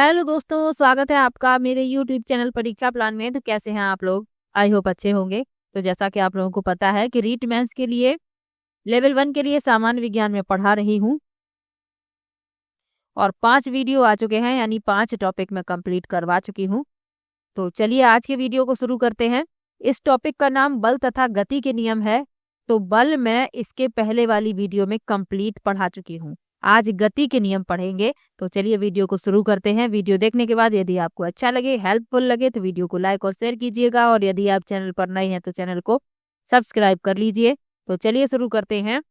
Hello दोस्तों, स्वागत है आपका मेरे यूट्यूब चैनल परीक्षा प्लान में। तो कैसे हैं आप लोग? आई होप अच्छे होंगे। तो जैसा कि आप लोगों को पता है कि रीट मेंस के लिए लेवल 1 के लिए सामान्य विज्ञान में पढ़ा रही हूँ और 5 वीडियो आ चुके हैं, यानी 5 टॉपिक मैं कंप्लीट करवा चुकी हूँ। तो चलिए आज के वीडियो को शुरू करते हैं। इस टॉपिक का नाम बल तथा गति के नियम है। तो बल मैं इसके पहले वाली वीडियो में कंप्लीट पढ़ा चुकी हूँ। आज गति के नियम पढ़ेंगे। तो चलिए वीडियो को शुरू करते हैं। वीडियो देखने के बाद यदि आपको अच्छा लगे, हेल्पफुल लगे तो वीडियो को लाइक और शेयर कीजिएगा, और यदि आप चैनल पर नए हैं तो चैनल को सब्सक्राइब कर लीजिए। तो चलिए शुरू करते हैं।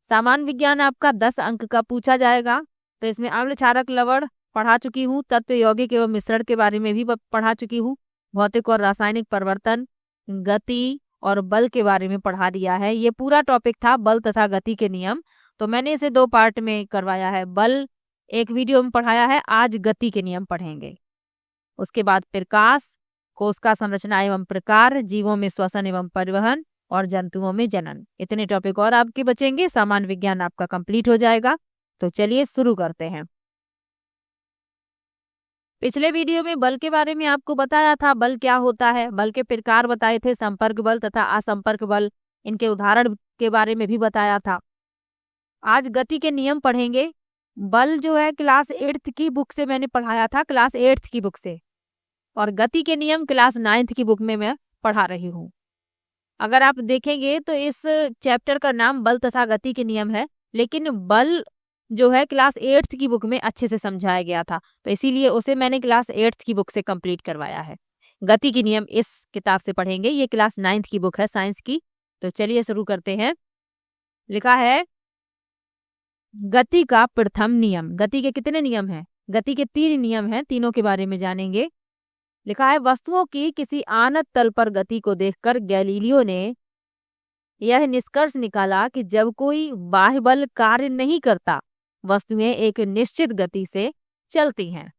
सामान्य विज्ञान आपका 10 अंक का पूछा जाएगा। तो इसमें अम्ल, क्षारक, लवण पढ़ा चुकी हूँ। तत्व, यौगिक एवं मिश्रण के बारे में भी पढ़ा चुकी हूँ। भौतिक और रासायनिक परिवर्तन, गति और बल के बारे में पढ़ा दिया है। ये पूरा टॉपिक था बल तथा गति के नियम। तो मैंने इसे 2 पार्ट में करवाया है। बल एक वीडियो में पढ़ाया है, आज गति के नियम पढ़ेंगे। उसके बाद प्रकाश, कोशिका संरचना एवं प्रकार, जीवों में श्वसन एवं परिवहन और जंतुओं में जनन। इतने टॉपिक और आपके बचेंगे, सामान्य विज्ञान आपका कंप्लीट हो जाएगा। तो चलिए शुरू करते हैं। पिछले वीडियो में बल के बारे में आपको बताया था, बल क्या होता है, बल के प्रकार बताए थे, संपर्क बल तथा असंपर्क बल, इनके उदाहरण के बारे में भी बताया था। आज गति के नियम पढ़ेंगे। बल जो है क्लास 8th की बुक से मैंने पढ़ाया था, क्लास 8th की बुक से, और गति के नियम क्लास 9th की बुक में मैं पढ़ा रही हूँ। अगर आप देखेंगे तो इस चैप्टर का नाम बल तथा गति के नियम है, लेकिन बल जो है क्लास 8th की बुक में अच्छे से समझाया गया था, तो इसीलिए उसे मैंने क्लास 8th की बुक से कंप्लीट करवाया है। गति के नियम इस किताब से पढ़ेंगे। ये क्लास 9th की बुक है, साइंस की। तो चलिए शुरू करते हैं। लिखा है गति का प्रथम नियम। गति के कितने नियम हैं? गति के 3 नियम हैं, तीनों के बारे में जानेंगे। लिखा है वस्तुओं की किसी आनत तल पर गति को देखकर गैलीलियो ने यह निष्कर्ष निकाला कि जब कोई बाह्य बल कार्य नहीं करता, वस्तुएं एक निश्चित गति से चलती हैं।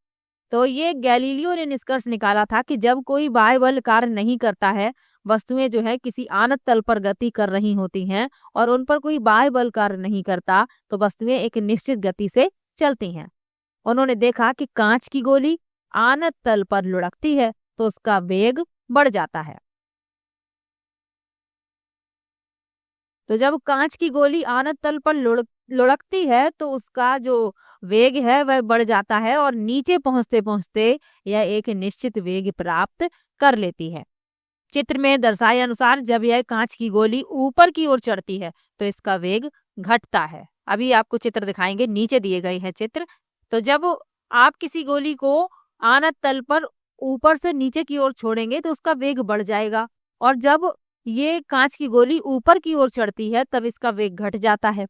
तो ये गैलीलियो ने निष्कर्ष निकाला था कि जब कोई बाह्य बल कार्य नहीं करता है, वस्तुएं जो है किसी आनत तल पर गति कर रही होती हैं और उन पर कोई बाह्य बल कार्य नहीं करता, तो वस्तुएं एक निश्चित गति से चलती हैं। उन्होंने देखा कि कांच की गोली आनत तल पर लुढ़कती है तो उसका वेग बढ़ जाता है। तो जब कांच की गोली आनत तल पर लुढ़कती है तो उसका जो वेग है वह बढ़ जाता है और नीचे पहुंचते पहुंचते यह एक निश्चित वेग प्राप्त कर लेती है। चित्र में दर्शाए अनुसार जब यह कांच की गोली ऊपर की ओर चढ़ती है तो इसका वेग घटता है। अभी आपको चित्र दिखाएंगे, नीचे दिए गए हैं चित्र। तो जब आप किसी गोली को आनत तल पर ऊपर से नीचे की ओर छोड़ेंगे तो उसका वेग बढ़ जाएगा, और जब ये कांच की गोली ऊपर की ओर चढ़ती है तब इसका वेग घट जाता है।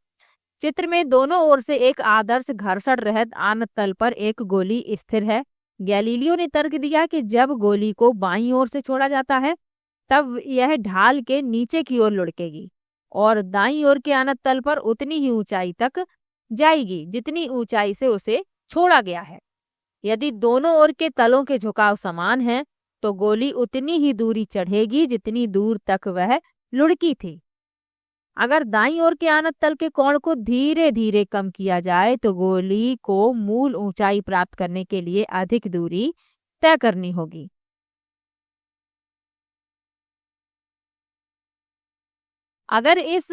चित्र में दोनों ओर से एक आदर्श घर्षण रहित आनत तल पर एक गोली स्थिर है। गैलीलियो ने तर्क दिया कि जब गोली को बाईं ओर से छोड़ा जाता है तब यह ढाल के नीचे की ओर लुढ़केगी और दाईं ओर के आनत तल पर उतनी ही ऊंचाई तक जाएगी जितनी ऊंचाई से उसे छोड़ा गया है। यदि दोनों ओर के तलों के झुकाव समान हैं तो गोली उतनी ही दूरी चढ़ेगी जितनी दूर तक वह लुढ़की थी। अगर दाईं ओर के आनत तल के कोण को धीरे धीरे कम किया जाए तो गोली को मूल ऊंचाई प्राप्त करने के लिए अधिक दूरी तय करनी होगी। अगर इस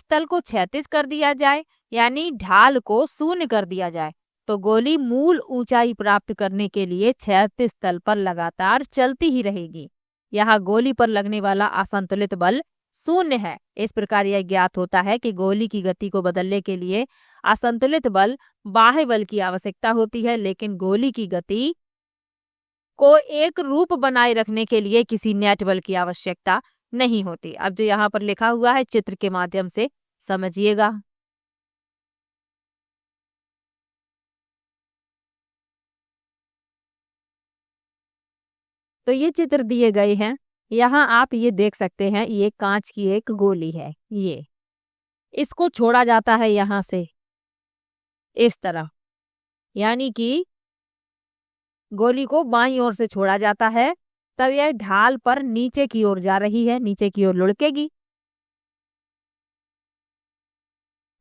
तल को क्षैतिज कर दिया जाए, यानी ढाल को शून्य कर दिया जाए, तो गोली मूल ऊंचाई प्राप्त करने के लिए क्षैतिज तल पर लगातार चलती ही रहेगी। यहाँ गोली पर लगने वाला असंतुलित बल शून्य है। इस प्रकार यह ज्ञात होता है कि गोली की गति को बदलने के लिए असंतुलित बल बाह्य बल की आवश्यकता होती है, लेकिन गोली की गति को एक रूप बनाए रखने के लिए किसी नेट बल की आवश्यकता नहीं होती। अब जो यहाँ पर लिखा हुआ है चित्र के माध्यम से समझिएगा। तो ये चित्र दिए गए हैं, यहाँ आप ये देख सकते हैं, ये कांच की एक गोली है। ये इसको छोड़ा जाता है यहाँ से इस तरह, यानी कि गोली को बाईं ओर से छोड़ा जाता है, तब यह ढाल पर नीचे की ओर जा रही है, नीचे की ओर लुढ़केगी।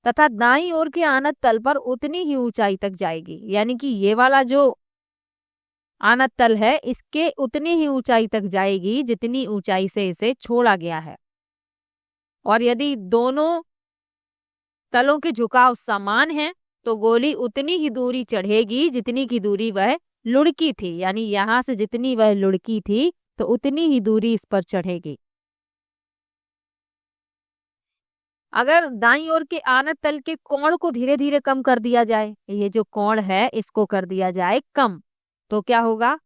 तथा दाईं ओर के आनत तल पर उतनी ही ऊंचाई तक जाएगी। यानी कि ये वाला जो आनत तल है इसके उतनी ही ऊंचाई तक जाएगी जितनी ऊंचाई से इसे छोड़ा गया है। और यदि दोनों तलों के झुकाव समान हैं तो गोली उतनी ही दूरी चढ़ेगी जितनी की दूरी वह लुढ़की थी। यानी यहां से जितनी वह लुढ़की थी तो उतनी ही दूरी इस पर चढ़ेगी। अगर दाईं ओर के आनत तल के कोण को धीरे धीरे कम कर दिया जाए, ये जो कोण है इसको कर दिया जाए कम, तो क्या होगा?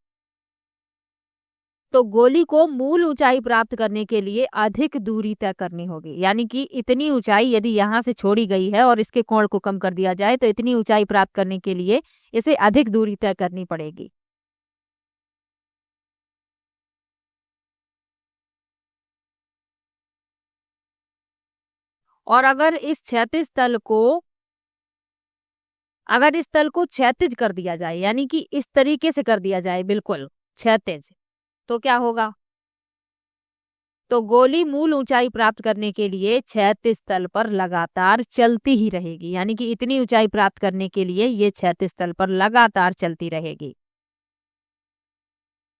तो गोली को मूल ऊंचाई प्राप्त करने के लिए अधिक दूरी तय करनी होगी। यानी कि इतनी ऊंचाई यदि यहाँ से छोड़ी गई है और इसके कोण को कम कर दिया जाए तो इतनी ऊंचाई प्राप्त करने के लिए इसे अधिक दूरी तय करनी पड़ेगी। और अगर इस तल को क्षैतिज कर दिया जाए, यानी कि इस तरीके से कर दिया जाए बिल्कुल क्षैतिज, तो क्या होगा? तो गोली मूल ऊंचाई प्राप्त करने के लिए क्षैतिज तल पर लगातार चलती ही रहेगी। यानी कि इतनी ऊंचाई प्राप्त करने के लिए ये क्षैतिज तल पर लगातार चलती रहेगी।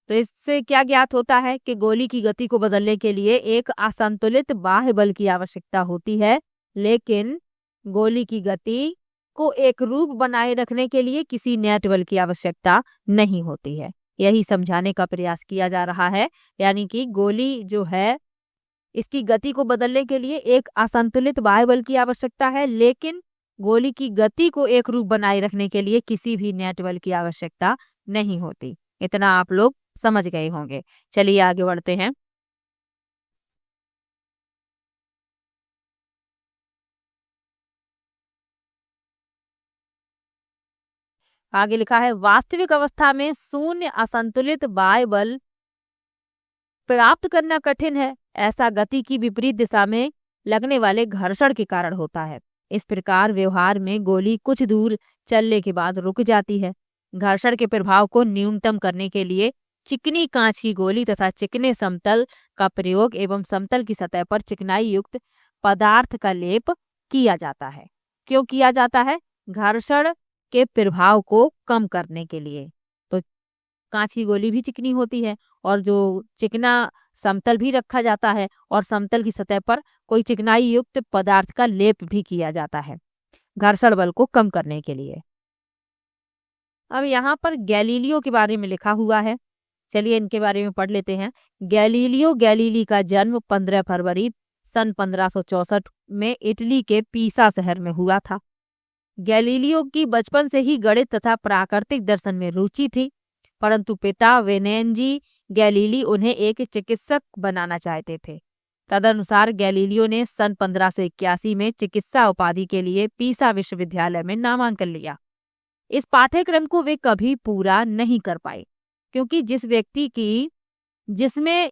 तो इससे क्या ज्ञात होता है कि गोली की गति को बदलने के लिए एक असंतुलित बाह्य बल की आवश्यकता होती है, लेकिन गोली की गति को एक रूप बनाए रखने के लिए किसी नेट बल की आवश्यकता नहीं होती है। यही समझाने का प्रयास किया जा रहा है। यानी कि गोली जो है इसकी गति को बदलने के लिए एक असंतुलित बाह्य बल की आवश्यकता है, लेकिन गोली की गति को एक रूप बनाए रखने के लिए किसी भी नेट बल की आवश्यकता नहीं होती। इतना आप लोग समझ गए होंगे। चलिए आगे बढ़ते हैं। आगे लिखा है वास्तविक अवस्था में शून्य असंतुलित बाह्य बल प्राप्त करना कठिन है। ऐसा गति की विपरीत दिशा में लगने वाले घर्षण के कारण होता है। इस प्रकार व्यवहार में गोली कुछ दूर चलने के बाद रुक जाती है। घर्षण के प्रभाव को न्यूनतम करने के लिए चिकनी कांच की गोली तथा चिकने समतल का प्रयोग एवं समतल की सतह पर चिकनाई युक्त पदार्थ का लेप किया जाता है। क्यों किया जाता है? घर्षण के प्रभाव को कम करने के लिए। तो कांच की गोली भी चिकनी होती है और जो चिकना समतल भी रखा जाता है और समतल की सतह पर कोई चिकनाई युक्त पदार्थ का लेप भी किया जाता है घर्षण बल को कम करने के लिए। अब यहाँ पर गैलीलियो के बारे में लिखा हुआ है, चलिए इनके बारे में पढ़ लेते हैं। गैलीलियो गैलीली का जन्म 15 फरवरी सन 1564 में इटली के पीसा शहर में हुआ था। गैलीलियो की बचपन से ही गणित तथा प्राकृतिक दर्शन में रुचि थी, परंतु पिता वेनेंजी गैलीली उन्हें एक चिकित्सक बनाना चाहते थे। तदनुसार गैलीलियो ने सन 1581 में चिकित्सा उपाधि के लिए पीसा विश्वविद्यालय में नामांकन लिया। इस पाठ्यक्रम को वे कभी पूरा नहीं कर पाए, क्योंकि जिस व्यक्ति की जिसमें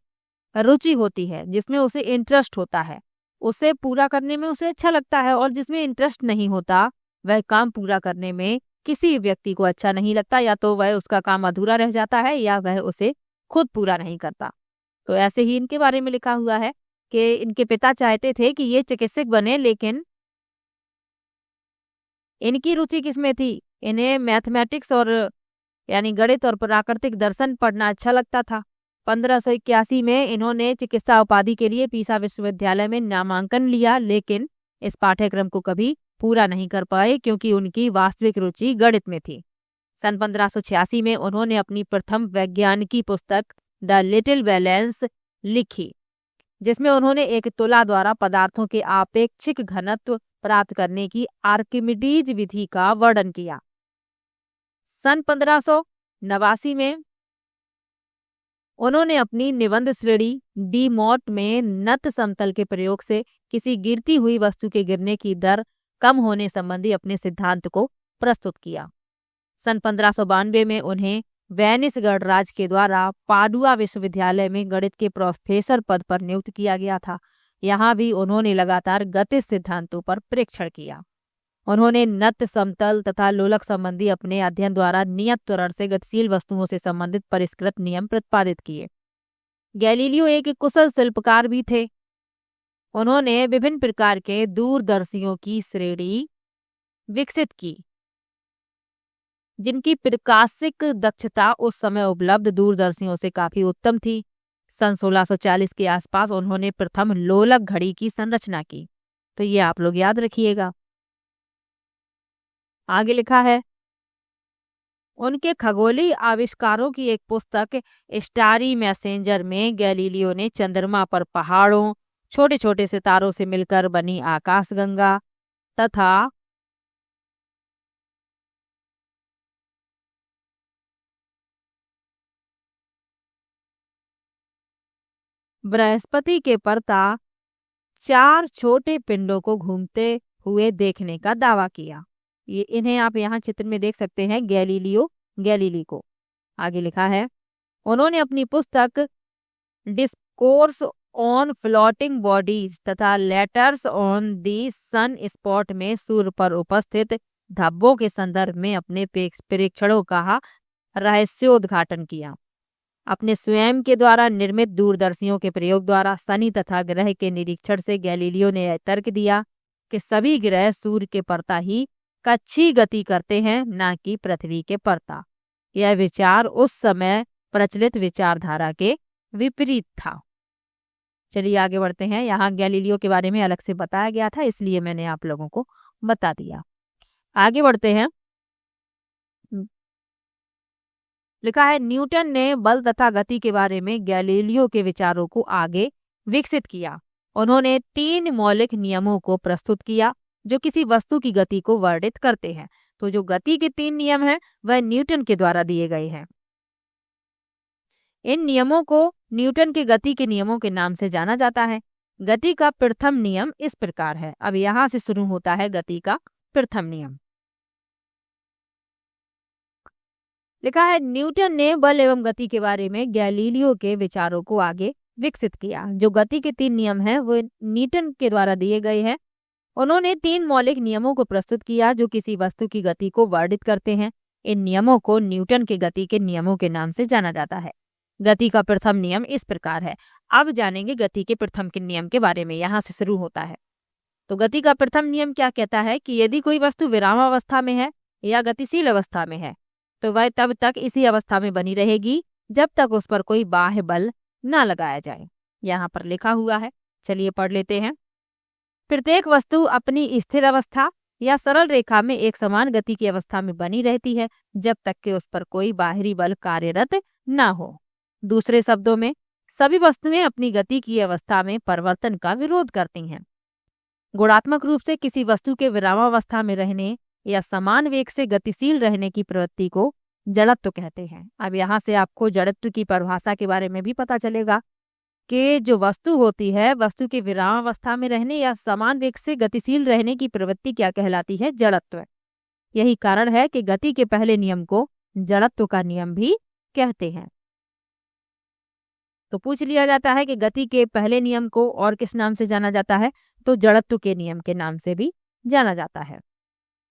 रुचि होती है, जिसमें उसे इंटरेस्ट होता है, उसे पूरा करने में उसे अच्छा लगता है, और जिसमें इंटरेस्ट नहीं होता वह काम पूरा करने में किसी व्यक्ति को अच्छा नहीं लगता। या तो वह उसका काम अधूरा रह जाता है या वह उसे खुद पूरा नहीं करता। तो ऐसे ही इनके बारे में लिखा हुआ है कि इनके पिता चाहते थे कि ये चिकित्सक बने, लेकिन इनकी रुचि किसमें थी? इन्हें मैथमेटिक्स और यानी गणित और प्राकृतिक दर्शन पढ़ना अच्छा लगता था। 1581 में इन्होंने चिकित्सा उपाधि के लिए पीसा विश्वविद्यालय में नामांकन लिया, लेकिन इस पाठ्यक्रम को कभी पूरा नहीं कर पाए क्योंकि उनकी वास्तविक रुचि गणित में थी। सन 1586 में उन्होंने अपनी प्रथम वैज्ञानिकी पुस्तक द लिटिल बैलेंस लिखी, जिसमें उन्होंने एक तुला द्वारा पदार्थों के आपेक्षिक घनत्व प्राप्त करने की आर्किमिडीज विधि का वर्णन किया। सन 1589 में उन्होंने अपनी निबंध श्रेणी डी मॉट में नत समतल के प्रयोग से किसी गिरती हुई वस्तु के गिरने की दर कम होने संबंधी अपने सिद्धांत को प्रस्तुत किया। सन 1592 में उन्हें वेनिस गणराज्य के द्वारा पाडुआ विश्वविद्यालय में गणित के प्रोफेसर पद पर नियुक्त किया गया था। यहाँ भी उन्होंने लगातार गतिज सिद्धांतों पर परीक्षण किया। उन्होंने नत समतल तथा लोलक संबंधी अपने अध्ययन द्वारा नियत त्वरण से गतिशील वस्तुओं से संबंधित परिष्कृत नियम प्रतिपादित किए। गैलीलियो एक कुशल शिल्पकार भी थे। उन्होंने विभिन्न प्रकार के दूरदर्शियों की श्रेणी विकसित की, जिनकी प्रकाशिक दक्षता उस समय उपलब्ध दूरदर्शियों से काफी उत्तम थी। सन 1640 के आसपास उन्होंने प्रथम लोलक घड़ी की संरचना की। तो ये आप लोग याद रखिएगा। आगे लिखा है, उनके खगोलीय आविष्कारों की एक पुस्तक स्टारी मैसेंजर में गैलीलियो ने चंद्रमा पर पहाड़ों, छोटे छोटे सितारों से मिलकर बनी आकाशगंगा तथा बृहस्पति के परता 4 छोटे पिंडों को घूमते हुए देखने का दावा किया। ये इन्हें आप यहाँ चित्र में देख सकते हैं, गैलीलियो गैलीली को। आगे लिखा है, उन्होंने अपनी पुस्तक डिस्कोर्स ऑन फ्लोटिंग बॉडीज तथा letters on the sunspot में सूर्य पर उपस्थित धब्बों के संदर्भ में अपने परीक्षणों का रहस्योद्घाटन किया। अपने स्वयं के द्वारा निर्मित दूरदर्शियों के प्रयोग द्वारा शनि तथा ग्रह के निरीक्षण से गैलीलियो ने यह तर्क दिया कि सभी ग्रह सूर्य के परता ही कच्छी गति करते हैं, न कि पृथ्वी के परता। यह विचार उस समय प्रचलित विचारधारा के विपरीत था। चलिए आगे बढ़ते हैं। यहाँ गैलीलियो के बारे में अलग से बताया गया था, इसलिए मैंने आप लोगों को बता दिया। आगे बढ़ते हैं। लिखा है, न्यूटन ने बल तथा गति के बारे में गैलीलियो के विचारों को आगे विकसित किया। उन्होंने 3 मौलिक नियमों को प्रस्तुत किया जो किसी वस्तु की गति को वर्णित करते हैं। तो जो गति के 3 नियम हैं वह न्यूटन के द्वारा दिए गए हैं। इन नियमों को न्यूटन के गति के नियमों के नाम से जाना जाता है। गति का प्रथम नियम इस प्रकार है। अब यहाँ से शुरू होता है गति का प्रथम नियम। लिखा है, न्यूटन ने बल एवं गति के बारे में गैलीलियो के विचारों को आगे विकसित किया। जो गति के 3 नियम हैं वो न्यूटन के द्वारा दिए गए हैं। उन्होंने 3 मौलिक नियमों को प्रस्तुत किया जो किसी वस्तु की गति को वर्णित करते हैं। इन नियमों को न्यूटन के गति के नियमों के नाम से जाना जाता है। गति का प्रथम नियम इस प्रकार है। अब जानेंगे गति के प्रथम के नियम के बारे में। यहाँ से शुरू होता है। तो गति का प्रथम नियम क्या कहता है कि यदि कोई वस्तु विरामावस्था में है या गतिशील अवस्था में है तो वह तब तक इसी अवस्था में बनी रहेगी जब तक उस पर कोई बाह्य बल न लगाया जाए। यहाँ पर लिखा हुआ है, चलिए पढ़ लेते हैं। प्रत्येक वस्तु अपनी स्थिर अवस्था या सरल रेखा में एक समान गति की अवस्था में बनी रहती है जब तक कि उस पर कोई बाहरी बल कार्यरत न हो। दूसरे शब्दों में, सभी वस्तुएं अपनी गति की अवस्था में परिवर्तन का विरोध करती हैं। गुणात्मक रूप से किसी वस्तु के विरामावस्था में रहने या समान वेग से गतिशील रहने की प्रवृत्ति को जड़त्व कहते हैं। अब यहाँ से आपको जड़त्व की परिभाषा के बारे में भी पता चलेगा कि जो वस्तु होती है, वस्तु के विरामावस्था में रहने या समान वेग से गतिशील रहने की प्रवृत्ति क्या कहलाती है? जड़त्व। यही कारण है कि गति के पहले नियम को जड़त्व का नियम भी कहते हैं। तो पूछ लिया जाता है कि गति के पहले नियम को और किस नाम से जाना जाता है? तो जड़त्व के नियम के नाम से भी जाना जाता है।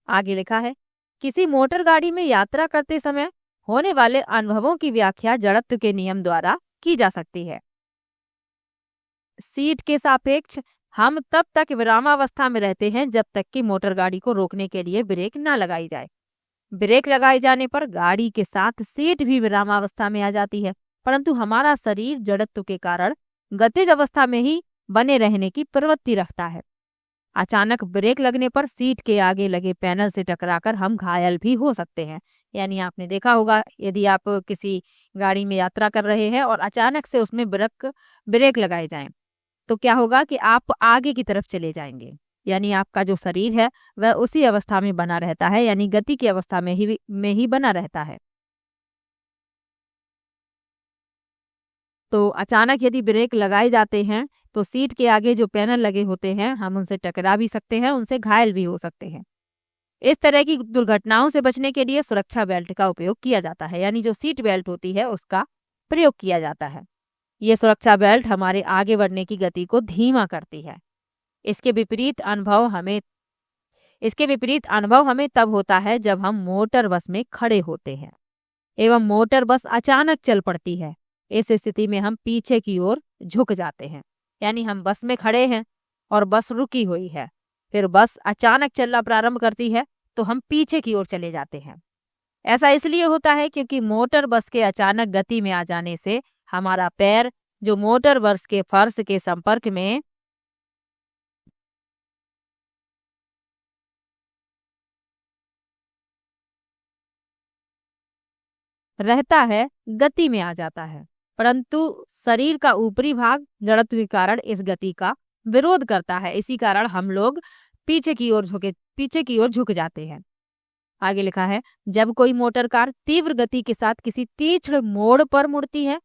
आगे लिखा है, किसी मोटर गाड़ी में यात्रा करते समय होने वाले अनुभवों की व्याख्या जड़त्व के नियम द्वारा की जा सकती है। सीट के सापेक्ष हम तब तक विरामावस्था में रहते हैं जब तक कि मोटर गाड़ी को रोकने के लिए ब्रेक न लगाई जाए। ब्रेक लगाए जाने पर गाड़ी के साथ सीट भी विरामावस्था में आ जाती है, परंतु हमारा शरीर जड़त्व के कारण गतिज अवस्था में ही बने रहने की प्रवृत्ति रखता है। अचानक ब्रेक लगने पर सीट के आगे लगे पैनल से टकराकर हम घायल भी हो सकते हैं। यानी आपने देखा होगा, यदि आप किसी गाड़ी में यात्रा कर रहे हैं और अचानक से उसमें ब्रेक लगाए जाएं तो क्या होगा कि आप आगे की तरफ चले जाएंगे। यानी आपका जो शरीर है वह उसी अवस्था में बना रहता है, यानी गति की अवस्था में ही बना रहता है। तो अचानक यदि ब्रेक लगाए जाते हैं तो सीट के आगे जो पैनल लगे होते हैं हम उनसे टकरा भी सकते हैं, उनसे घायल भी हो सकते हैं। इस तरह की दुर्घटनाओं से बचने के लिए सुरक्षा बेल्ट का उपयोग किया जाता है, यानी जो सीट बेल्ट होती है उसका प्रयोग किया जाता है। ये सुरक्षा बेल्ट हमारे आगे बढ़ने की गति को धीमा करती है। इसके विपरीत अनुभव हमें तब होता है जब हम मोटर बस में खड़े होते हैं एवं मोटर बस अचानक चल पड़ती है। इस स्थिति में हम पीछे की ओर झुक जाते हैं। यानी हम बस में खड़े हैं और बस रुकी हुई है, फिर बस अचानक चलना प्रारंभ करती है तो हम पीछे की ओर चले जाते हैं। ऐसा इसलिए होता है क्योंकि मोटर बस के अचानक गति में आ जाने से हमारा पैर जो मोटर बस के फर्श के संपर्क में रहता है, गति में आ जाता है, परंतु शरीर का ऊपरी भाग जड़त्व के कारण इस गति का विरोध करता है। इसी कारण हम लोग पीछे की ओर झुक जाते हैं। आगे लिखा है, जब कोई मोटर कार तीव्र गति के साथ किसी तीक्ष्ण मोड़ पर मुड़ती है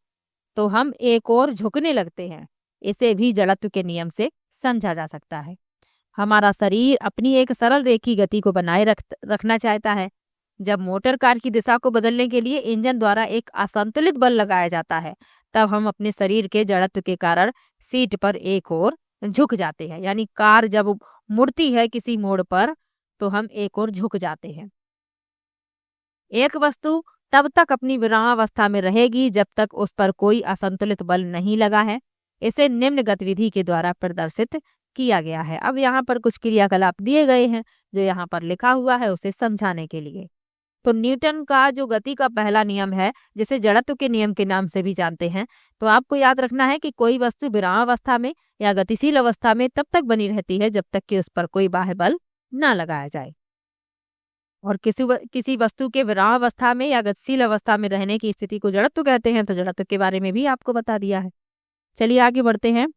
तो हम एक ओर झुकने लगते हैं। इसे भी जड़त्व के नियम से समझा जा सकता है। हमारा शरीर अपनी एक सरल रेखीय गति को बनाए रखना चाहता है। जब मोटर कार की दिशा को बदलने के लिए इंजन द्वारा एक असंतुलित बल लगाया जाता है तब हम अपने शरीर के जड़त्व के कारण सीट पर एक ओर झुक जाते हैं। यानी कार जब मुड़ती है किसी मोड़ पर तो हम एक ओर झुक जाते हैं। एक वस्तु तब तक अपनी विरामावस्था में रहेगी जब तक उस पर कोई असंतुलित बल नहीं लगा है। इसे निम्न गतिविधि के द्वारा प्रदर्शित किया गया है। अब यहाँ पर कुछ क्रियाकलाप दिए गए हैं जो यहाँ पर लिखा हुआ है उसे समझाने के लिए। तो न्यूटन का जो गति का पहला नियम है जिसे जड़त्व के नियम के नाम से भी जानते हैं, तो आपको याद रखना है कि कोई वस्तु विरामावस्था में या गतिशील अवस्था में तब तक बनी रहती है जब तक कि उस पर कोई बाह्य बल ना लगाया जाए। और किसी वस्तु के विरामावस्था में या गतिशील अवस्था में रहने की स्थिति को जड़त्व कहते हैं। तो जड़त्व के बारे में भी आपको बता दिया है। चलिए आगे बढ़ते हैं।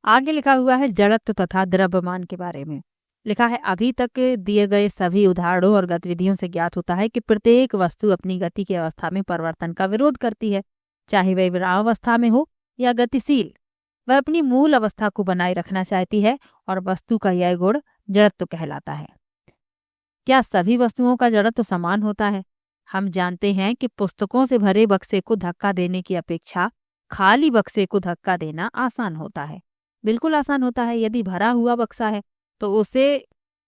आगे लिखा हुआ है जड़त्व तथा द्रव्यमान के बारे में। लिखा है, अभी तक दिए गए सभी उदाहरणों और गतिविधियों से ज्ञात होता है कि प्रत्येक वस्तु अपनी गति की अवस्था में परिवर्तन का विरोध करती है, चाहे वह विरामावस्था में हो या गतिशील। वह अपनी मूल अवस्था को बनाए रखना चाहती है और वस्तु का यह गुण जड़त्व कहलाता है। क्या सभी वस्तुओं का जड़त्व समान होता है? हम जानते हैं कि पुस्तकों से भरे बक्से को धक्का देने की अपेक्षा खाली बक्से को धक्का देना आसान होता है। बिल्कुल आसान होता है। यदि भरा हुआ बक्सा है तो उसे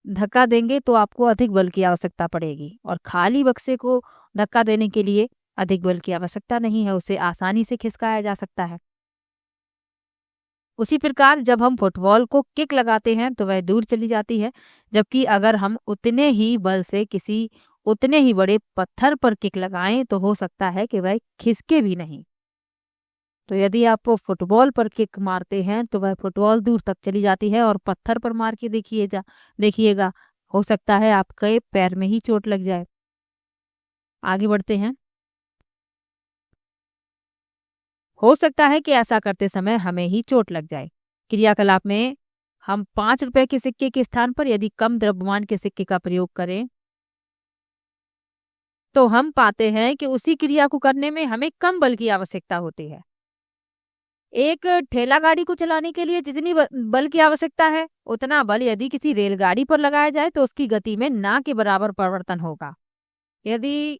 धक्का देंगे तो आपको अधिक बल की आवश्यकता पड़ेगी, और खाली बक्से को धक्का देने के लिए अधिक बल की आवश्यकता नहीं है, उसे आसानी से खिसकाया जा सकता है। उसी प्रकार जब हम फुटबॉल को किक लगाते हैं तो वह दूर चली जाती है, जबकि अगर हम उतने ही बल से किसी उतने ही बड़े पत्थर पर किक लगाएं तो हो सकता है कि वह खिसके भी नहीं। तो यदि आप फुटबॉल पर किक मारते हैं तो वह फुटबॉल दूर तक चली जाती है, और पत्थर पर मार के देखिएगा, हो सकता है आपके पैर में ही चोट लग जाए। आगे बढ़ते हैं। हो सकता है कि ऐसा करते समय हमें ही चोट लग जाए। क्रियाकलाप में हम 5 रुपए के सिक्के के स्थान पर यदि कम द्रव्यमान के सिक्के का प्रयोग करें तो हम पाते हैं कि उसी क्रिया को करने में हमें कम बल की आवश्यकता होती है। एक ठेला गाड़ी को चलाने के लिए जितनी बल की आवश्यकता है उतना बल यदि किसी रेलगाड़ी पर लगाया जाए तो उसकी गति में ना के बराबर परिवर्तन होगा। यदि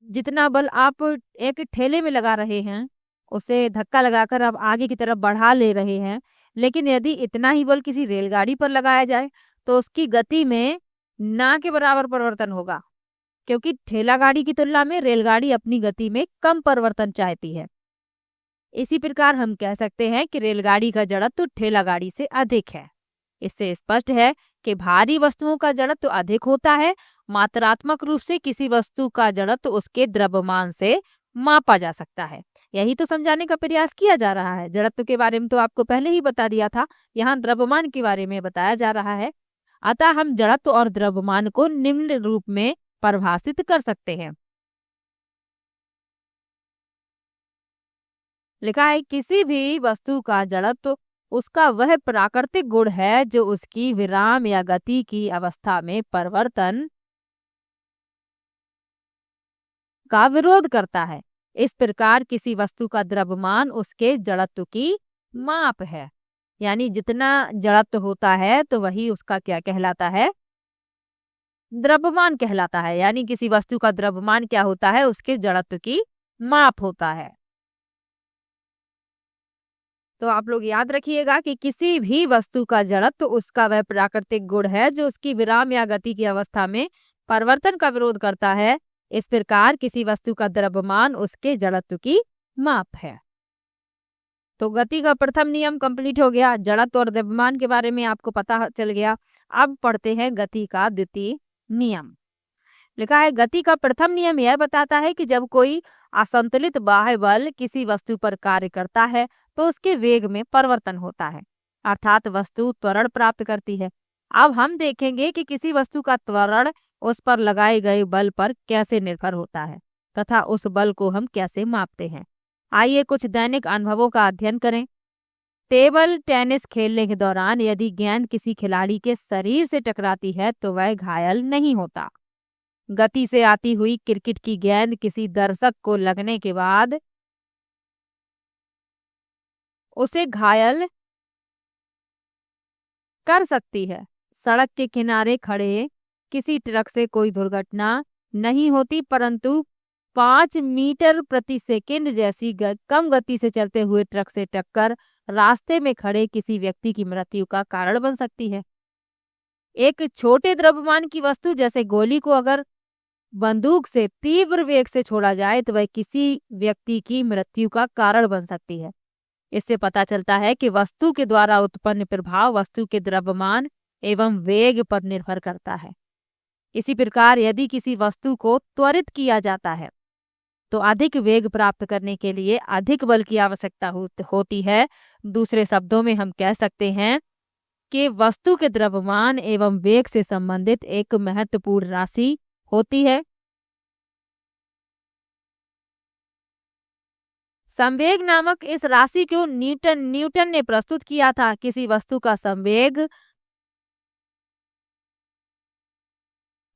जितना बल आप एक ठेले में लगा रहे हैं उसे धक्का लगाकर आप आगे की तरफ बढ़ा ले रहे हैं, लेकिन यदि इतना ही बल किसी रेलगाड़ी पर लगाया जाए तो उसकी गति में ना के बराबर परिवर्तन होगा, क्योंकि ठेला गाड़ी की तुलना में रेलगाड़ी अपनी गति में कम परिवर्तन चाहती है। इसी प्रकार हम कह सकते हैं कि रेलगाड़ी का जड़त्व ठेला गाड़ी से अधिक है। इससे स्पष्ट है कि भारी वस्तुओं का जड़त्व अधिक होता है। मात्रात्मक रूप से किसी वस्तु का जड़त्व उसके द्रव्यमान से मापा जा सकता है। यही तो समझाने का प्रयास किया जा रहा है। जड़त्व के बारे में तो आपको पहले ही बता दिया था, यहाँ द्रव्यमान के बारे में बताया जा रहा है। अतः हम जड़त्व और द्रव्यमान को निम्न रूप में परिभाषित कर सकते हैं। लिखा है, किसी भी वस्तु का जड़त्व उसका वह प्राकृतिक गुण है जो उसकी विराम या गति की अवस्था में परिवर्तन का विरोध करता है। इस प्रकार किसी वस्तु का द्रव्यमान उसके जड़त्व की माप है। यानी जितना जड़त्व होता है तो वही उसका क्या कहलाता है? द्रव्यमान कहलाता है। यानी किसी वस्तु का द्रव्यमान क्या होता है? उसके जड़त्व की माप होता है। तो आप लोग याद रखिएगा कि किसी भी वस्तु का जड़त्व उसका वह प्राकृतिक गुण है जो उसकी विराम या गति की अवस्था में परिवर्तन का विरोध करता है। इस प्रकार किसी वस्तु का द्रव्यमान उसके जड़त्व की माप है। तो गति का प्रथम नियम कंप्लीट हो गया। जड़त्व और द्रव्यमान के बारे में आपको पता चल गया। अब पढ़ते हैं गति का द्वितीय नियम। लिखा है, गति का प्रथम नियम यह बताता है कि जब कोई असंतुलित बाह्य बल किसी वस्तु पर कार्य करता है तो उसके वेग में परिवर्तन होता है, अर्थात वस्तु त्वरण प्राप्त करती है। अब हम देखेंगे कि किसी वस्तु का त्वरण उस पर लगाए गए बल पर कैसे निर्भर होता है तथा उस बल को हम कैसे मापते हैं। आइए कुछ दैनिक अनुभवों का अध्ययन करें। टेबल टेनिस खेलने के दौरान यदि गेंद किसी खिलाड़ी के शरीर से टकराती है तो वह घायल नहीं होता। गति से आती हुई क्रिकेट की गेंद किसी दर्शक को लगने के बाद उसे घायल कर सकती है। सड़क के किनारे खड़े किसी ट्रक से कोई दुर्घटना नहीं होती, परंतु 5 मीटर प्रति सेकंड जैसी कम गति से चलते हुए ट्रक से टक्कर रास्ते में खड़े किसी व्यक्ति की मृत्यु का कारण बन सकती है। एक छोटे द्रव्यमान की वस्तु जैसे गोली को अगर बंदूक से तीव्र वेग से छोड़ा जाए तो वह किसी व्यक्ति की मृत्यु का कारण बन सकती है। इससे पता चलता है कि वस्तु के द्वारा उत्पन्न प्रभाव वस्तु के द्रव्यमान एवं वेग पर निर्भर करता है। इसी प्रकार यदि किसी वस्तु को त्वरित किया जाता है तो अधिक वेग प्राप्त करने के लिए अधिक बल की आवश्यकता होती है। दूसरे शब्दों में हम कह सकते हैं कि वस्तु के द्रव्यमान एवं वेग से संबंधित एक महत्वपूर्ण राशि होती है। संवेग नामक इस राशि को न्यूटन ने प्रस्तुत किया था। किसी वस्तु का संवेग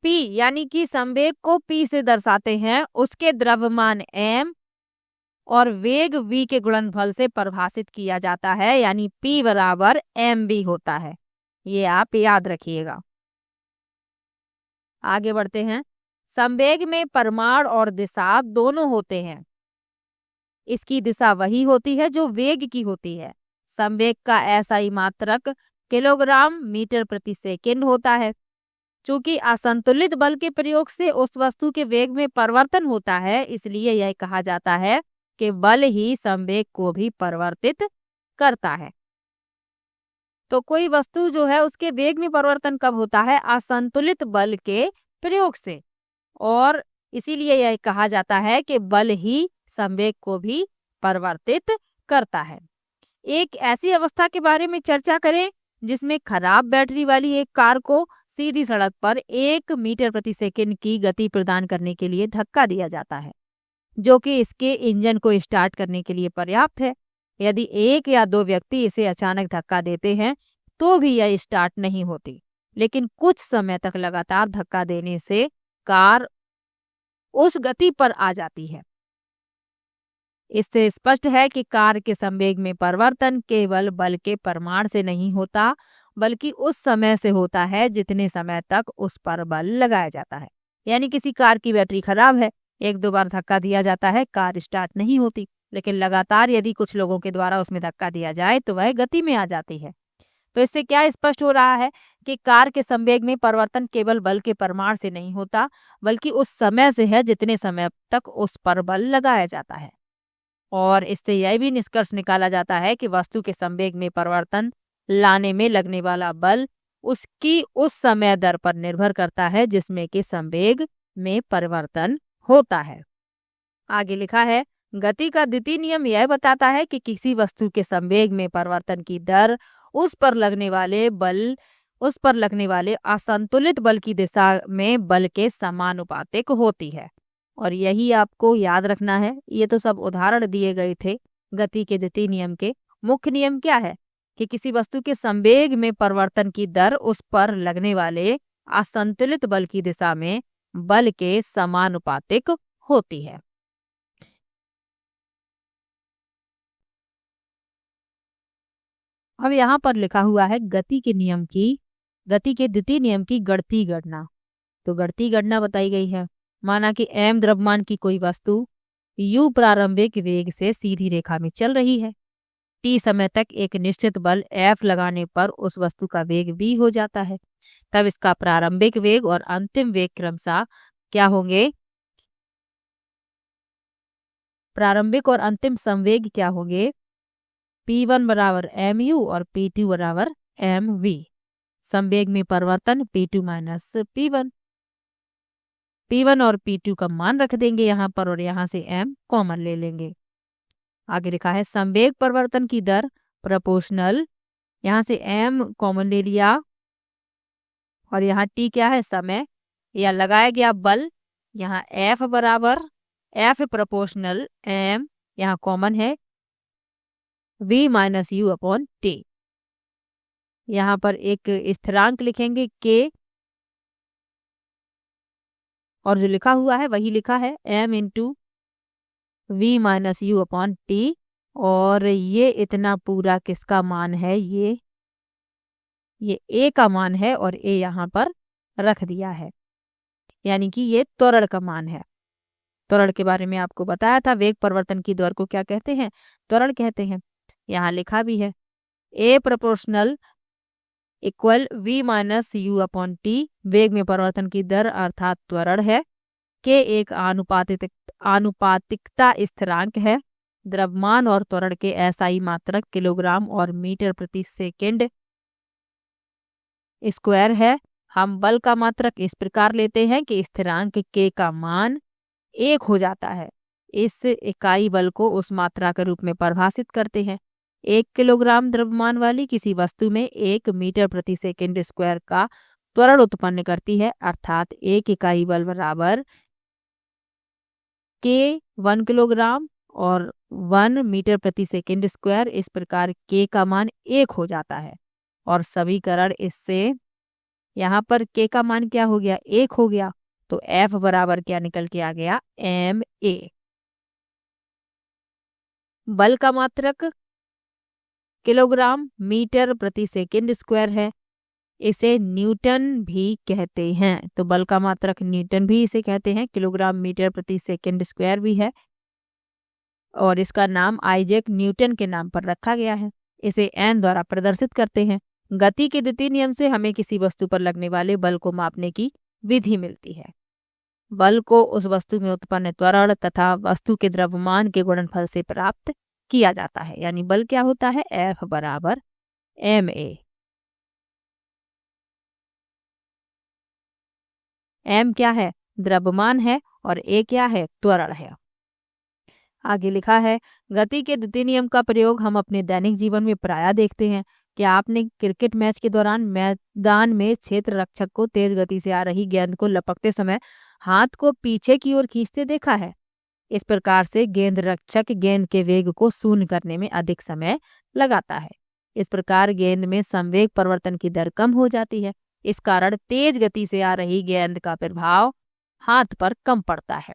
P यानी कि संवेग को P से दर्शाते हैं, उसके द्रव्यमान m और वेग v के गुणनफल से परिभाषित किया जाता है, यानी P बराबर mv होता है। ये आप याद रखिएगा। आगे बढ़ते हैं। संवेग में परिमाण और दिशा दोनों होते हैं। इसकी दिशा वही होती है जो वेग की होती है। संवेग का SI मात्रक किलोग्राम मीटर प्रति सेकंड होता है। चूंकि असंतुलित बल के प्रयोग से उस वस्तु के वेग में परिवर्तन होता है, इसलिए यह कहा जाता है कि बल ही संवेग को भी परिवर्तित करता है। तो कोई वस्तु जो है उसके वेग में परिवर्तन कब होता है? असंतुलित बल के प्रयोग से, और इसीलिए यह कहा जाता है कि बल ही संवेग को भी परिवर्तित करता है। एक ऐसी अवस्था के बारे में चर्चा करें जिसमें खराब बैटरी वाली एक कार को सीधी सड़क पर 1 मीटर प्रति सेकंड की गति प्रदान करने के लिए धक्का दिया जाता है, जो कि इसके इंजन को स्टार्ट करने के लिए पर्याप्त है। यदि 1 या 2 व्यक्ति इसे अचानक धक्का देते हैं तो भी यह स्टार्ट नहीं होती, लेकिन कुछ समय तक लगातार धक्का देने से कार उस गति पर आ जाती है। इससे स्पष्ट है कि कार के संवेग में परिवर्तन केवल बल के परिमाण से नहीं होता, बल्कि उस समय से होता है जितने समय तक उस पर बल लगाया जाता है। यानी किसी कार की बैटरी खराब है, 1-2 बार धक्का दिया जाता है, कार स्टार्ट नहीं होती, लेकिन लगातार यदि कुछ लोगों के द्वारा उसमें धक्का दिया जाए तो वह गति में आ जाती है। तो इससे क्या स्पष्ट हो रहा है कि कार के संवेग में परिवर्तन केवल बल के परिमाण से नहीं होता, बल्कि उस समय से है जितने समय तक उस पर बल लगाया जाता है। और इससे यह भी निष्कर्ष निकाला जाता है कि वस्तु के संवेग में परिवर्तन लाने में लगने वाला बल उसकी उस समय दर पर निर्भर करता है जिसमें कि संवेग में परिवर्तन होता है। आगे लिखा है, गति का द्वितीय नियम यह बताता है कि किसी वस्तु के संवेग में परिवर्तन की दर उस पर लगने वाले असंतुलित बल की दिशा में बल के समानुपातिक होती है। और यही आपको याद रखना है। ये तो सब उदाहरण दिए गए थे गति के द्वितीय नियम के। मुख्य नियम क्या है कि किसी वस्तु के संवेग में परिवर्तन की दर उस पर लगने वाले असंतुलित बल की दिशा में बल के समानुपातिक होती है। अब यहाँ पर लिखा हुआ है गति के द्वितीय नियम की गणती गणना। तो गणती गणना बताई गई है। माना कि m द्रव्यमान की कोई वस्तु u प्रारंभिक वेग से सीधी रेखा में चल रही है। t समय तक एक निश्चित बल F लगाने पर उस वस्तु का वेग v हो जाता है, तब इसका प्रारंभिक वेग और अंतिम वेग क्रमशः क्या होंगे? प्रारंभिक और अंतिम संवेग क्या होंगे? P1 बराबर mu और P2 बराबर mv। संवेग में परिवर्तन P2 माइनस P1। P1 और P2 का मान रख देंगे यहाँ पर और यहाँ से m कॉमन ले लेंगे। आगे लिखा है संवेग परिवर्तन की दर प्रोपोर्शनल, यहाँ से m कॉमन ले लिया और यहाँ t क्या है? समय या लगाया गया बल। यहाँ F बराबर F प्रोपोर्शनल m, यहाँ कॉमन है v minus U upon T. यहाँ पर एक स्थिरांक लिखेंगे k और जो लिखा हुआ है वही लिखा है m into V minus U upon T. और ये इतना पूरा किसका मान है? ये a का मान है और a यहाँ पर रख दिया है, यानी कि ये त्वरण का मान है। त्वरण के बारे में आपको बताया था, वेग परिवर्तन की दर को क्या कहते हैं? त्वरण कहते हैं। यहाँ लिखा भी है a proportional equal v minus U upon T, वेग में परिवर्तन की दर अर्थात त्वरण है। k एक आनुपातिकता स्थिरांक है। द्रव्यमान और त्वरण के एसआई मात्रक किलोग्राम और मीटर प्रति सेकंड स्क्वायर है। हम बल का मात्रक इस प्रकार लेते हैं कि स्थिरांक k का मान 1 हो जाता है। इस इकाई बल को उस मात्रा के रूप में परिभाषित करते हैं। 1 किलोग्राम द्रव्यमान वाली किसी वस्तु में 1 मीटर प्रति सेकंड स्क्वायर का त्वरण उत्पन्न करती है, अर्थात 1 इकाई बल बराबर k 1 किलोग्राम और 1 मीटर प्रति सेकंड स्क्वायर। इस प्रकार k का मान 1 हो जाता है और समीकरण इससे यहाँ पर k का मान क्या हो गया? 1 हो गया। तो F बराबर क्या निकल के आ गया? ma। बल का मात्रक किलोग्राम मीटर प्रति सेकंड स्क्वायर है, इसे न्यूटन भी कहते हैं। तो बल का मात्रक न्यूटन भी इसे कहते हैं, किलोग्राम मीटर प्रति सेकंड स्क्वायर भी है और इसका नाम आइजैक न्यूटन के नाम पर रखा गया है। इसे n द्वारा प्रदर्शित करते हैं। गति के द्वितीय नियम से हमें किसी वस्तु पर लगने वाले बल को मापने की विधि मिलती है। बल को उस वस्तु में उत्पन्न त्वरण तथा वस्तु के द्रव्यमान के गुणनफल से प्राप्त किया जाता है, यानी बल क्या होता है? F बराबर ma। m क्या है? द्रव्यमान है और a क्या है? त्वरण है। आगे लिखा है गति के द्वितीय नियम का प्रयोग हम अपने दैनिक जीवन में प्रायः देखते हैं। क्या आपने क्रिकेट मैच के दौरान मैदान में क्षेत्र रक्षक को तेज गति से आ रही गेंद को लपकते समय हाथ को पीछे की ओर खींचते देखा है? इस प्रकार से गेंद रक्षक गेंद के वेग को शून्य करने में अधिक समय लगाता है। इस प्रकार गेंद में संवेग परिवर्तन की दर कम हो जाती है। इस कारण तेज गति से आ रही गेंद का प्रभाव हाथ पर कम पड़ता है।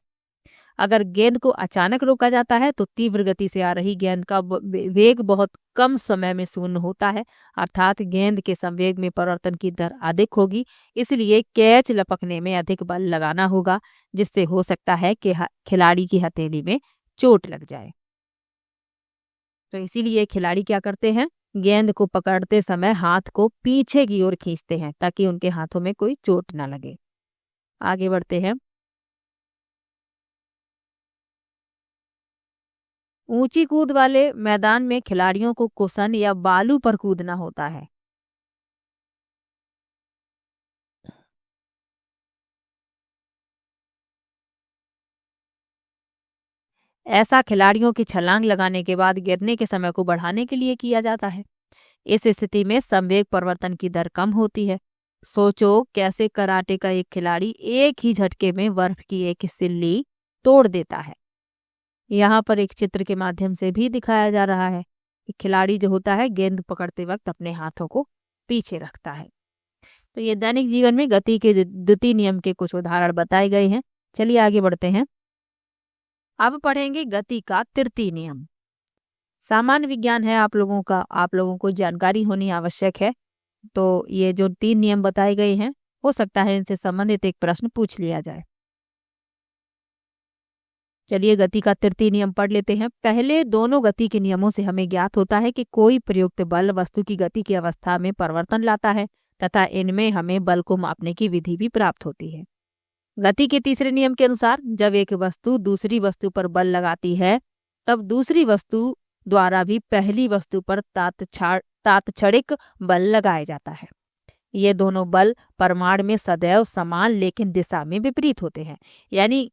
अगर गेंद को अचानक रोका जाता है तो तीव्र गति से आ रही गेंद का वेग बहुत कम समय में शून्य होता है, अर्थात गेंद के संवेग में परिवर्तन की दर अधिक होगी। इसलिए कैच लपकने में अधिक बल लगाना होगा, जिससे हो सकता है कि खिलाड़ी की हथेली में चोट लग जाए। तो इसीलिए खिलाड़ी क्या करते हैं? गेंद को पकड़ते समय हाथ को पीछे की ओर खींचते हैं ताकि उनके हाथों में कोई चोट ना लगे। आगे बढ़ते हैं। ऊंची कूद वाले मैदान में खिलाड़ियों को कुशन या बालू पर कूदना होता है। ऐसा खिलाड़ियों की छलांग लगाने के बाद गिरने के समय को बढ़ाने के लिए किया जाता है। इस स्थिति में संवेग परिवर्तन की दर कम होती है। सोचो कैसे कराटे का एक खिलाड़ी एक ही झटके में बर्फ की एक सिल्ली तोड़ देता है। यहाँ पर एक चित्र के माध्यम से भी दिखाया जा रहा है कि खिलाड़ी जो होता है गेंद पकड़ते वक्त अपने हाथों को पीछे रखता है। तो ये दैनिक जीवन में गति के द्वितीय नियम के कुछ उदाहरण बताए गए हैं। चलिए आगे बढ़ते हैं। अब पढ़ेंगे गति का तृतीय नियम। सामान्य विज्ञान है आप लोगों को जानकारी होनी आवश्यक है। तो ये जो 3 नियम बताए गए हैं, हो सकता है इनसे संबंधित एक प्रश्न पूछ लिया जाए। चलिए गति का तृतीय नियम पढ़ लेते हैं। पहले दोनों गति के नियमों से हमें ज्ञात होता है कि कोई प्रयुक्त बल वस्तु की गति की अवस्था में परिवर्तन लाता है तथा इनमें हमें बल को मापने की विधि भी प्राप्त होती है। गति के तीसरे नियम के अनुसार जब एक वस्तु दूसरी वस्तु पर बल लगाती है तब दूसरी वस्तु द्वारा भी पहली वस्तु पर तात्क्षणिक बल लगाया जाता है। ये दोनों बल परमाणु में सदैव समान लेकिन दिशा में विपरीत होते हैं। यानी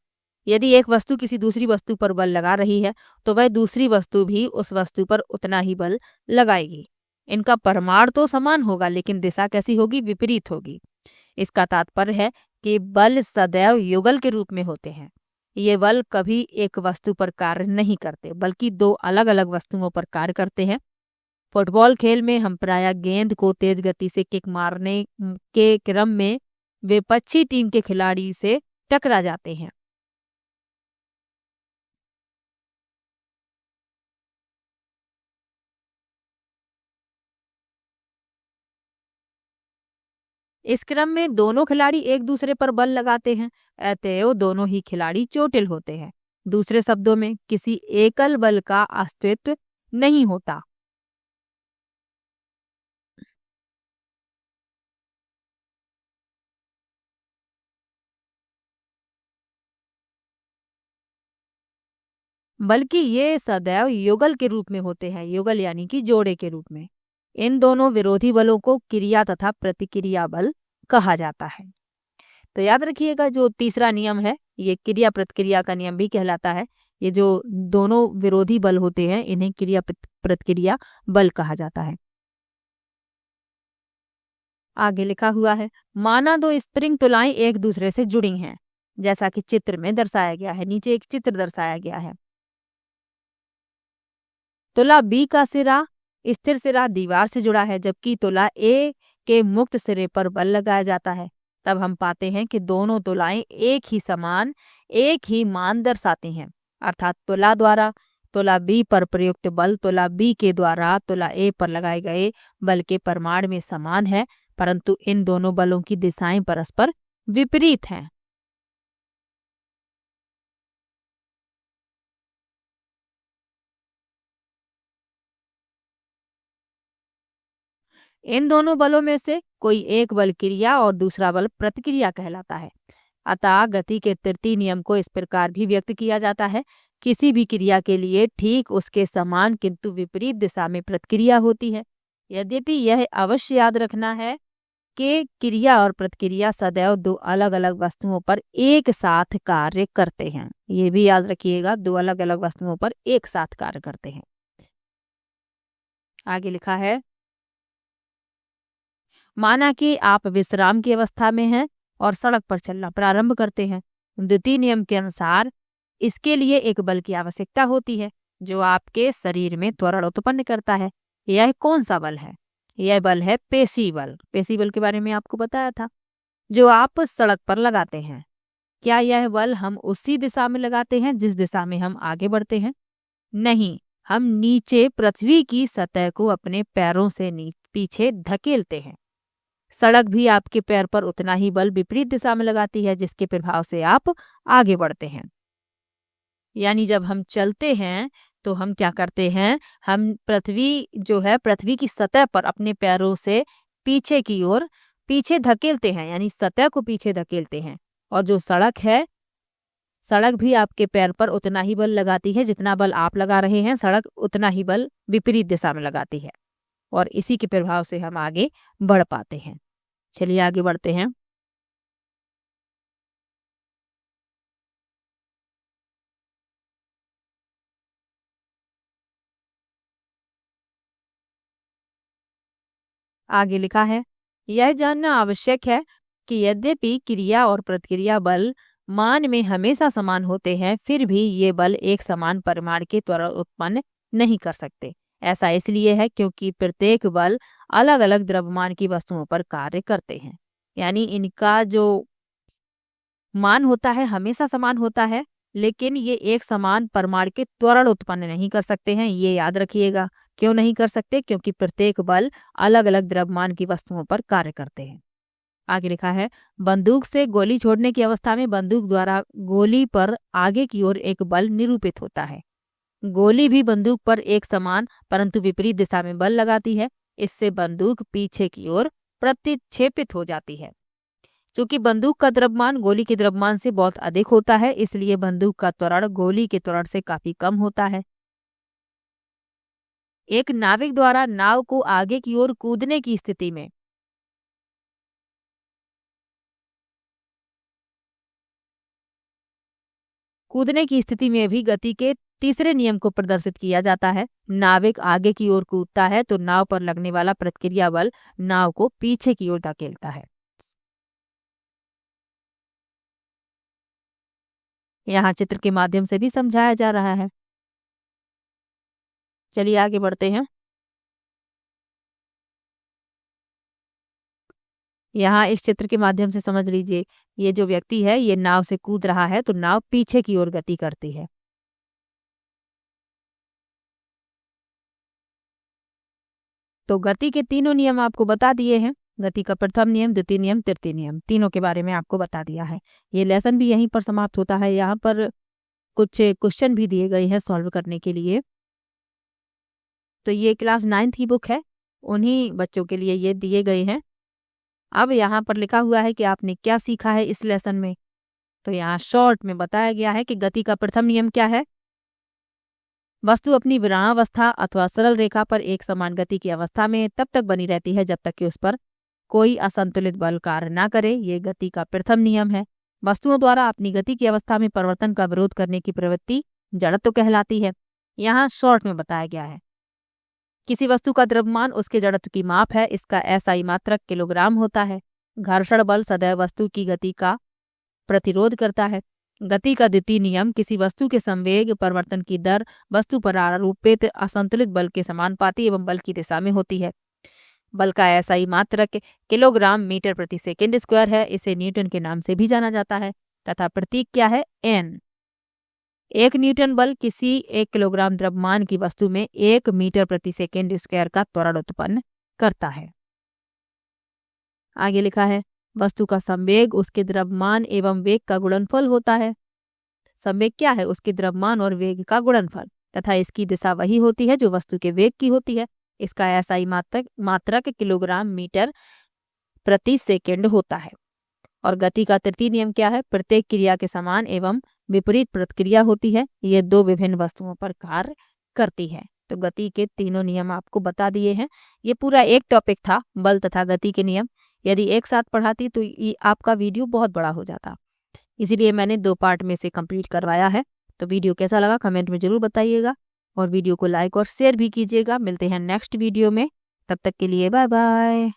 यदि एक वस्तु किसी दूसरी वस्तु पर बल लगा रही है तो वह दूसरी वस्तु भी उस वस्तु पर उतना ही बल लगाएगी। इनका परमाणु तो समान होगा लेकिन दिशा कैसी होगी? विपरीत होगी। इसका तात्पर्य है कि बल सदैव युगल के रूप में होते हैं। ये बल कभी एक वस्तु पर कार्य नहीं करते बल्कि दो अलग अलग वस्तुओं पर कार्य करते हैं। फुटबॉल खेल में हम प्रायः गेंद को तेज गति से किक मारने के क्रम में विपक्षी टीम के खिलाड़ी से टकरा जाते हैं। इस क्रम में दोनों खिलाड़ी एक दूसरे पर बल लगाते हैं, अतएव दोनों ही खिलाड़ी चोटिल होते हैं। दूसरे शब्दों में किसी एकल बल का अस्तित्व नहीं होता। बल्कि ये सदैव युगल के रूप में होते हैं। युगल यानी कि जोड़े के रूप में। इन दोनों विरोधी बलों को क्रिया तथा प्रतिक्रिया बल कहा जाता है। तो याद रखिएगा जो तीसरा नियम है ये क्रिया प्रतिक्रिया का नियम भी कहलाता है। ये जो दोनों विरोधी बल होते हैं इन्हें क्रिया प्रतिक्रिया बल कहा जाता है। आगे लिखा हुआ है, माना दो स्प्रिंग तुलाएं एक दूसरे से जुड़ी हैं, जैसा कि चित्र में दर्शाया गया है। नीचे एक चित्र दर्शाया गया है। तुला बी का सिरा स्थिर सिरा दीवार से जुड़ा है जबकि तुला ए के मुक्त सिरे पर बल लगाया जाता है। तब हम पाते हैं कि दोनों तुलाएं एक ही मान दर्शाती हैं। अर्थात तुला द्वारा तुला बी पर प्रयुक्त बल तुला बी के द्वारा तुला ए पर लगाए गए बल के परिमाण में समान है, परंतु इन दोनों बलों की दिशाएं परस्पर विपरीत हैं। इन दोनों बलों में से कोई एक बल क्रिया और दूसरा बल प्रतिक्रिया कहलाता है। अतः गति के तृतीय नियम को इस प्रकार भी व्यक्त किया जाता है, किसी भी क्रिया के लिए ठीक उसके समान किंतु विपरीत दिशा में प्रतिक्रिया होती है। यद्यपि यह अवश्य याद रखना है कि क्रिया और प्रतिक्रिया सदैव दो अलग अलग वस्तुओं पर एक साथ कार्य करते हैं। ये भी याद रखिएगा, दो अलग अलग वस्तुओं पर एक साथ कार्य करते हैं। आगे लिखा है, माना कि आप विश्राम की अवस्था में हैं और सड़क पर चलना प्रारंभ करते हैं। द्वितीय नियम के अनुसार इसके लिए एक बल की आवश्यकता होती है जो आपके शरीर में त्वरण उत्पन्न करता है। यह कौन सा बल है? यह बल है पेशी बल। पेशी बल के बारे में आपको बताया था, जो आप सड़क पर लगाते हैं। क्या यह बल हम उसी दिशा में लगाते हैं जिस दिशा में हम आगे बढ़ते हैं? नहीं, हम नीचे पृथ्वी की सतह को अपने पैरों से पीछे धकेलते हैं। सड़क भी आपके पैर पर उतना ही बल विपरीत दिशा में लगाती है जिसके प्रभाव से आप आगे बढ़ते हैं। यानी जब हम चलते हैं तो हम क्या करते हैं, हम पृथ्वी की सतह पर अपने पैरों से पीछे की ओर पीछे धकेलते हैं, यानी सतह को पीछे धकेलते हैं। और जो सड़क है, सड़क भी आपके पैर पर उतना ही बल लगाती है जितना बल आप लगा रहे हैं। सड़क उतना ही बल विपरीत दिशा में लगाती है और इसी के प्रभाव से हम आगे बढ़ पाते हैं। चलिए आगे बढ़ते हैं। आगे लिखा है, यह जानना आवश्यक है कि यद्यपि क्रिया और प्रतिक्रिया बल मान में हमेशा समान होते हैं, फिर भी ये बल एक समान परिमाण के त्वरण उत्पन्न नहीं कर सकते। ऐसा इसलिए है क्योंकि प्रत्येक बल अलग अलग द्रव्यमान की वस्तुओं पर कार्य करते हैं। यानी इनका जो मान होता है हमेशा समान होता है, लेकिन ये एक समान परिमाण के त्वरण उत्पन्न नहीं कर सकते हैं। ये याद रखिएगा। क्यों नहीं कर सकते? क्योंकि प्रत्येक बल अलग अलग द्रव्यमान की वस्तुओं पर कार्य करते हैं। आगे लिखा है बंदूक से गोली छोड़ने की अवस्था में बंदूक द्वारा गोली पर आगे की ओर एक बल निरूपित होता है। गोली भी बंदूक पर एक समान परंतु विपरीत दिशा में बल लगाती है। इससे बंदूक पीछे की ओर प्रतिक्षेपित हो जाती है। क्योंकि बंदूक का द्रव्यमान गोली के द्रव्यमान से बहुत अधिक होता है, इसलिए बंदूक का त्वरण गोली के त्वरण से काफी कम होता है। एक नाविक द्वारा नाव को आगे की ओर कूदने की स्थिति में भी गति के तीसरे नियम को प्रदर्शित किया जाता है। नाविक आगे की ओर कूदता है तो नाव पर लगने वाला प्रतिक्रिया बल नाव को पीछे की ओर धकेलता है। यहाँ चित्र के माध्यम से भी समझाया जा रहा है। चलिए आगे बढ़ते हैं। यहाँ इस चित्र के माध्यम से समझ लीजिए, ये जो व्यक्ति है ये नाव से कूद रहा है तो नाव पीछे की ओर गति करती है। तो गति के तीनों नियम आपको बता दिए हैं। गति का प्रथम नियम, द्वितीय नियम, तृतीय नियम, तीनों के बारे में आपको बता दिया है। ये लेसन भी यहीं पर समाप्त होता है। यहाँ पर कुछ क्वेश्चन भी दिए गए हैं सॉल्व करने के लिए। तो ये क्लास 9th की बुक है, उन्हीं बच्चों के लिए ये दिए गए हैं। अब यहाँ पर लिखा हुआ है कि आपने क्या सीखा है इस लेसन में। तो यहाँ शॉर्ट में बताया गया है कि गति का प्रथम नियम क्या है। वस्तु अपनी विरामावस्था अथवा सरल रेखा पर एक समान गति की अवस्था में तब तक बनी रहती है जब तक कि उस पर कोई असंतुलित बल कार्य न करे। ये गति का प्रथम नियम है। वस्तुओं द्वारा अपनी गति की अवस्था में परिवर्तन का विरोध करने की प्रवृत्ति जड़त्व कहलाती है। यहाँ शॉर्ट में बताया गया है किसी वस्तु का द्रव्यमान उसके जड़त्व की माप है। इसका SI मात्रक किलोग्राम होता है। घर्षण बल सदैव वस्तु की गति का प्रतिरोध करता है। गति का द्वितीय नियम किसी वस्तु के संवेग परिवर्तन की दर वस्तु पर आरोपित असंतुलित बल के समानुपाती एवं बल की दिशा में होती है। बल का SI मात्रक किलोग्राम मीटर प्रति सेकेंड स्क्वायर है। इसे न्यूटन के नाम से भी जाना जाता है तथा प्रतीक क्या है, N। 1 न्यूटन बल किसी 1 किलोग्राम द्रव्यमान की वस्तु में 1 मीटर प्रति सेकेंड स्क्वायर का त्वरण उत्पन्न करता है। आगे लिखा है वस्तु का संवेग उसके द्रव्यमान एवं वेग का गुणनफल होता है। संवेग क्या है, उसके द्रव्यमान और वेग का गुणनफल तथा इसकी दिशा वही होती है जो वस्तु के वेग की होती है। इसका SI मात्रक किलोग्राम मीटर प्रति सेकेंड होता है। और गति का तृतीय नियम क्या है, प्रत्येक क्रिया के समान एवं विपरीत प्रतिक्रिया होती है। ये दो विभिन्न वस्तुओं पर कार्य करती है। तो गति के तीनों नियम आपको बता दिए हैं। ये पूरा एक टॉपिक था, बल तथा गति के नियम। यदि एक साथ पढ़ाती तो ये आपका वीडियो बहुत बड़ा हो जाता, इसीलिए मैंने 2 पार्ट में से कंप्लीट करवाया है। तो वीडियो कैसा लगा कमेंट में जरूर बताइएगा और वीडियो को लाइक और शेयर भी कीजिएगा। मिलते हैं नेक्स्ट वीडियो में, तब तक के लिए बाय बाय।